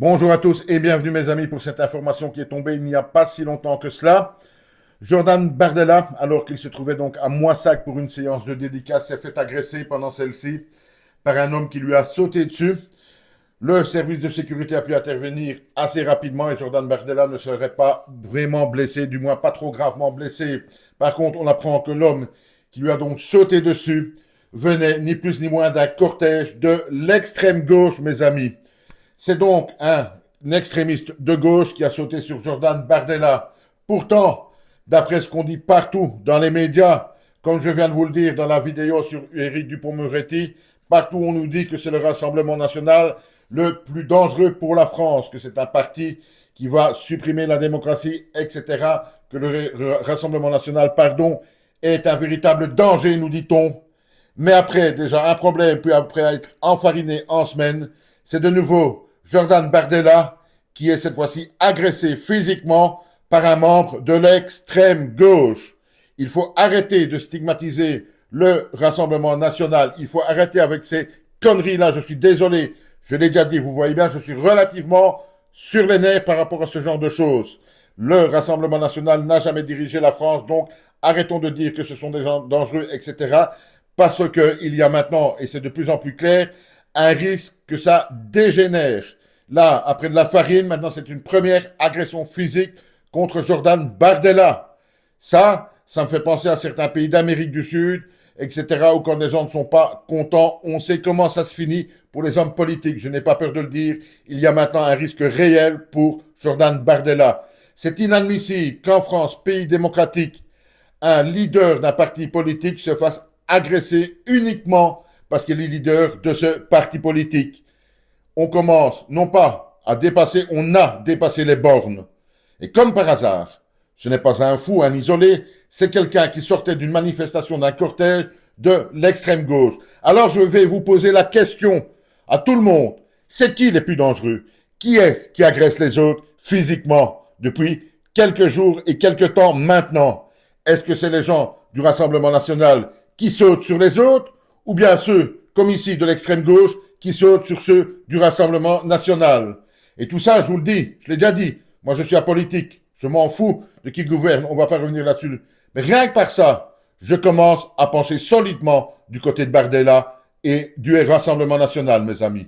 Bonjour à tous et bienvenue mes amis pour cette information qui est tombée il n'y a pas si longtemps que cela. Jordan Bardella, alors qu'il se trouvait donc à Moissac pour une séance de dédicace, s'est fait agresser pendant celle-ci par un homme qui lui a sauté dessus. Le service de sécurité a pu intervenir assez rapidement et Jordan Bardella ne serait pas vraiment blessé, du moins pas trop gravement blessé. Par contre, on apprend que l'homme qui lui a donc sauté dessus venait ni plus ni moins d'un cortège de l'extrême gauche, mes amis. C'est donc un extrémiste de gauche qui a sauté sur Jordan Bardella. Pourtant, d'après ce qu'on dit partout dans les médias, comme je viens de vous le dire dans la vidéo sur Éric Dupond-Moretti, partout on nous dit que c'est le Rassemblement national le plus dangereux pour la France, que c'est un parti qui va supprimer la démocratie, etc., que le Rassemblement national, pardon, est un véritable danger, nous dit-on. Mais après, déjà, un problème, puis après être enfariné en semaine, c'est de nouveau Jordan Bardella qui est cette fois-ci agressé physiquement par un membre de l'extrême gauche. Il faut arrêter de stigmatiser le Rassemblement national. Il faut arrêter avec ces conneries-là. Je suis désolé, je l'ai déjà dit, vous voyez bien, je suis relativement sur les nerfs par rapport à ce genre de choses. Le Rassemblement national n'a jamais dirigé la France, donc arrêtons de dire que ce sont des gens dangereux, etc. Parce qu'il y a maintenant, et c'est de plus en plus clair, un risque que ça dégénère. Là, après de la farine, maintenant c'est une première agression physique contre Jordan Bardella. Ça me fait penser à certains pays d'Amérique du Sud, etc., où quand les gens ne sont pas contents, on sait comment ça se finit pour les hommes politiques. Je n'ai pas peur de le dire, il y a maintenant un risque réel pour Jordan Bardella. C'est inadmissible qu'en France, pays démocratique, un leader d'un parti politique se fasse agresser uniquement parce qu'il est leader de ce parti politique. On commence non pas à dépasser, on a dépassé les bornes. Et comme par hasard, ce n'est pas un fou, un isolé, c'est quelqu'un qui sortait d'une manifestation, d'un cortège de l'extrême gauche. Alors je vais vous poser la question à tout le monde. C'est qui les plus dangereux? Qui est-ce qui agresse les autres physiquement depuis quelques jours et quelques temps maintenant? Est-ce que c'est les gens du Rassemblement national qui sautent sur les autres ou bien ceux, comme ici, de l'extrême gauche, qui sautent sur ceux du Rassemblement national? Et tout ça, je vous le dis, je l'ai déjà dit, moi je suis apolitique, je m'en fous de qui gouverne, on ne va pas revenir là-dessus. Mais rien que par ça, je commence à pencher solidement du côté de Bardella et du Rassemblement national, mes amis.